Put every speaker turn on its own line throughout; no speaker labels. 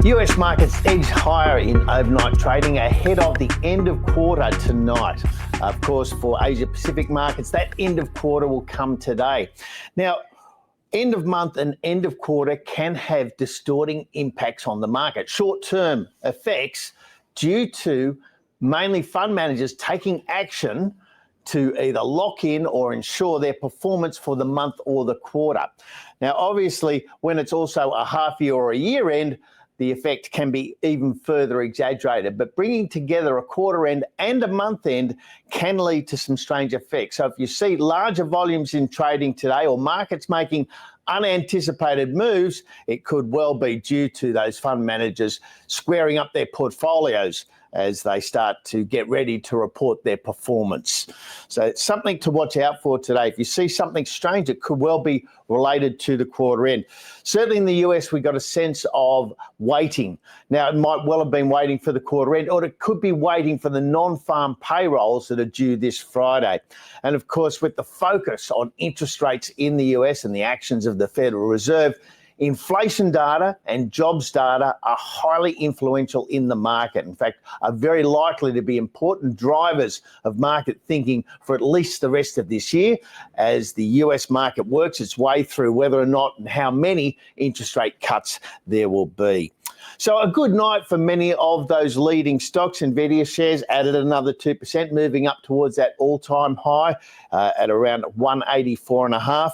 US markets edge higher in overnight trading ahead of the end of quarter tonight. Of course, for Asia Pacific markets, that end of quarter will come today. Now, end of month and end of quarter can have distorting impacts on the market. Short-term effects due to mainly fund managers taking action to either lock in or ensure their performance for the month or the quarter. Now, obviously, when it's also a half year or a year end, the effect can be even further exaggerated. But bringing together a quarter end and a month end can lead to some strange effects. So if you see larger volumes in trading today or markets making unanticipated moves, it could well be due to those fund managers squaring up their portfolios as they start to get ready to report their performance. So it's something to watch out for today. If you see something strange, it could well be related to the quarter end. Certainly in the US, we got a sense of waiting. Now, it might well have been waiting for the quarter end, or it could be waiting for the non-farm payrolls that are due this Friday. And of course, with the focus on interest rates in the US and the actions of the Federal Reserve, inflation data and jobs data are highly influential in the market. In fact, are very likely to be important drivers of market thinking for at least the rest of this year as the US market works its way through whether or not and how many interest rate cuts there will be. So a good night for many of those leading stocks. Nvidia shares added another 2%, moving up towards that all-time high at around 184.5.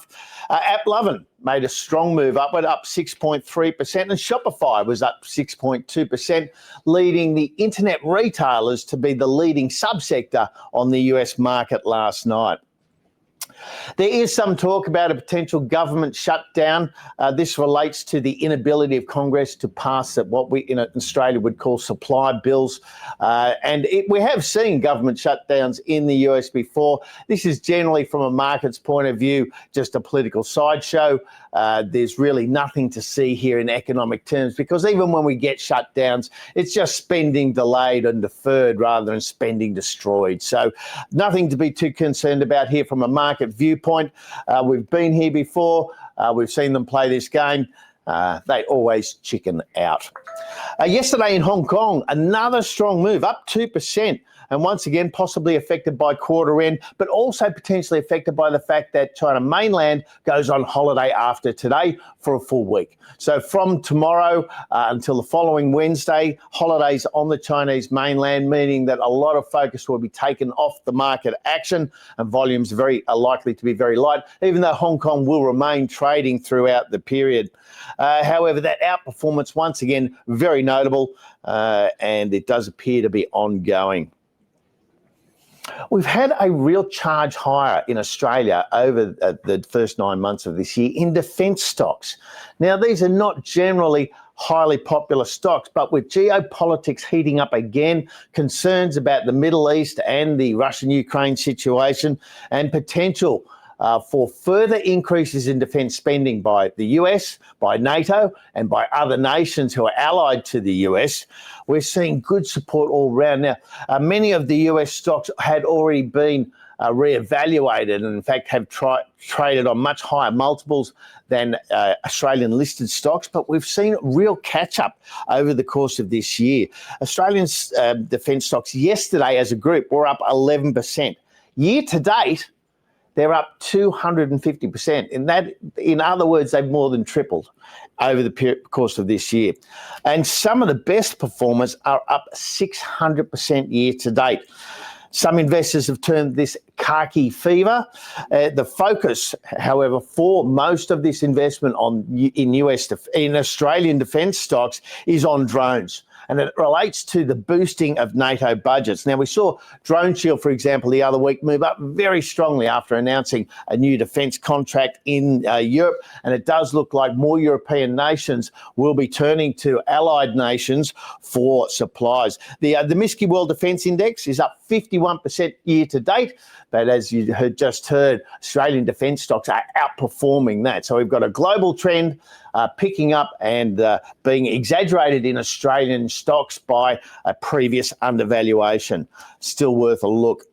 AppLovin made a strong move upward, up 6.3%, and Shopify was up 6.2%, leading the internet retailers to be the leading subsector on the US market last night. There is some talk about a potential government shutdown. This relates to the inability of Congress to pass what we in Australia would call supply bills. We have seen government shutdowns in the US before. This is generally, from a market's point of view, just a political sideshow. There's really nothing to see here in economic terms, because even when we get shutdowns, it's just spending delayed and deferred rather than spending destroyed. So nothing to be too concerned about here from a market viewpoint. We've been here before. We've seen them play this game. They always chicken out. Yesterday in Hong Kong, another strong move, up 2%. And once again, possibly affected by quarter end, but also potentially affected by the fact that China mainland goes on holiday after today for a full week. So from tomorrow until the following Wednesday, holidays on the Chinese mainland, meaning that a lot of focus will be taken off the market action and volumes are likely to be very light, even though Hong Kong will remain trading throughout the period. However, that outperformance, once again, very notable, and it does appear to be ongoing. We've had a real charge higher in Australia over the first 9 months of this year in defence stocks. Now, these are not generally highly popular stocks, but with geopolitics heating up again, concerns about the Middle East and the Russian-Ukraine situation, and potential for further increases in defence spending by the US, by NATO, and by other nations who are allied to the US, we're seeing good support all round. Now, many of the US stocks had already been re-evaluated and in fact have traded on much higher multiples than Australian listed stocks, but we've seen real catch-up over the course of this year. Australian defence stocks yesterday as a group were up 11%. Year to date, they're up 250%. In other words, they've more than tripled over the course of this year. And some of the best performers are up 600% year to date. Some investors have termed this Khaki fever. The focus, however, for most of this investment in Australian defence stocks is on drones. And it relates to the boosting of NATO budgets. Now, we saw Drone Shield, for example, the other week move up very strongly after announcing a new defence contract in Europe. And it does look like more European nations will be turning to allied nations for supplies. The MSCI World Defence Index is up 51% year to date. But as you just heard, Australian defence stocks are outperforming that. So we've got a global trend picking up and being exaggerated in Australian stocks by a previous undervaluation. Still worth a look.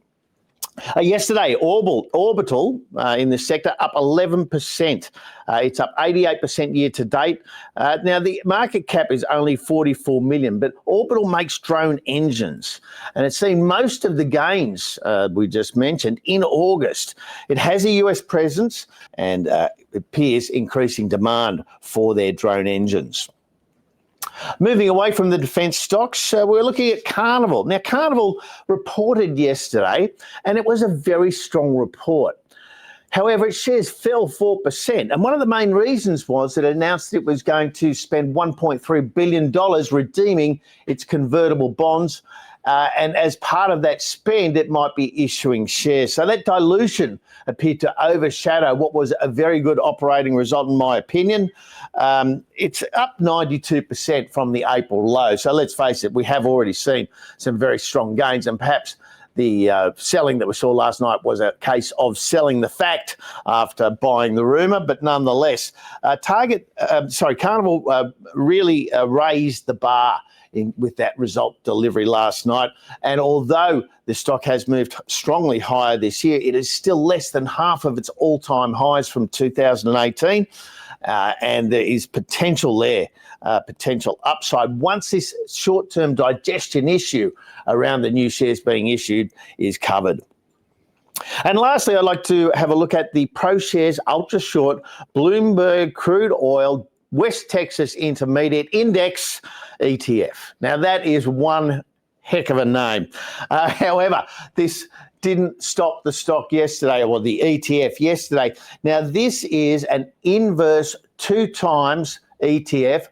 Yesterday, Orbital in this sector up 11%. It's up 88% year to date. Now, the market cap is only 44 million, but Orbital makes drone engines, and it's seen most of the gains we just mentioned in August. It has a US presence and it appears increasing demand for their drone engines. Moving away from the defence stocks, we're looking at Carnival. Now, Carnival reported yesterday, and it was a very strong report. However, its shares fell 4%. And one of the main reasons was that it announced it was going to spend $1.3 billion redeeming its convertible bonds. And as part of that spend, it might be issuing shares. So that dilution appeared to overshadow what was a very good operating result, in my opinion. It's up 92% from the April low. So let's face it, we have already seen some very strong gains, and perhaps the selling that we saw last night was a case of selling the fact after buying the rumour. But nonetheless, Carnival really raised the bar with that result delivery last night. And although the stock has moved strongly higher this year, it is still less than half of its all-time highs from 2018. And there is potential there, potential upside once this short-term digestion issue around the new shares being issued is covered. And lastly, I'd like to have a look at the ProShares Ultra Short Bloomberg Crude Oil West Texas Intermediate Index ETF. Now, that is one heck of a name. However, this didn't stop the stock yesterday, or the ETF yesterday. Now, this is an inverse 2 times ETF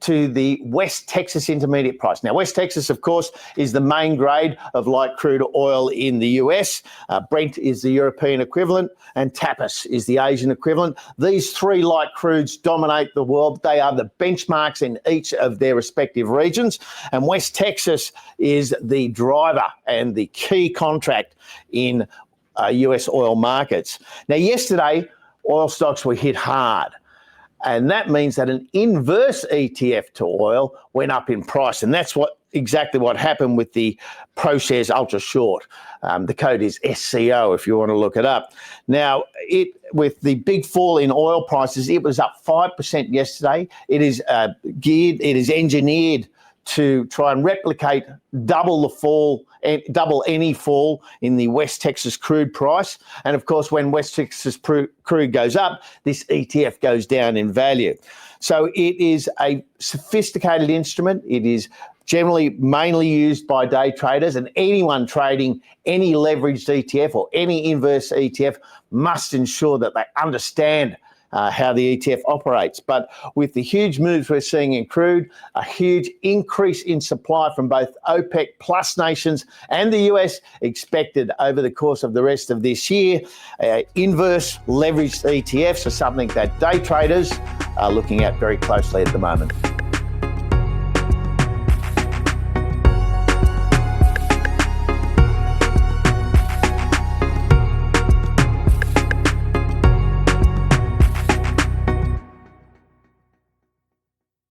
to the West Texas Intermediate price. Now, West Texas, of course, is the main grade of light crude oil in the US. Brent is the European equivalent, and Tapis is the Asian equivalent. These 3 light crudes dominate the world. They are the benchmarks in each of their respective regions, and West Texas is the driver and the key contract in US oil markets. Now, yesterday, oil stocks were hit hard. And that means that an inverse ETF to oil went up in price. And that's exactly what happened with the ProShares Ultra Short. The code is SCO if you want to look it up. Now, with the big fall in oil prices, it was up 5% yesterday. It is engineered to try and replicate double any fall in the West Texas crude price. And of course, when West Texas crude goes up, this ETF goes down in value. So it is a sophisticated instrument. It is generally mainly used by day traders, and anyone trading any leveraged ETF or any inverse ETF must ensure that they understand how the ETF operates. But with the huge moves we're seeing in crude, a huge increase in supply from both OPEC plus nations and the US expected over the course of the rest of this year, inverse leveraged ETFs are something that day traders are looking at very closely at the moment.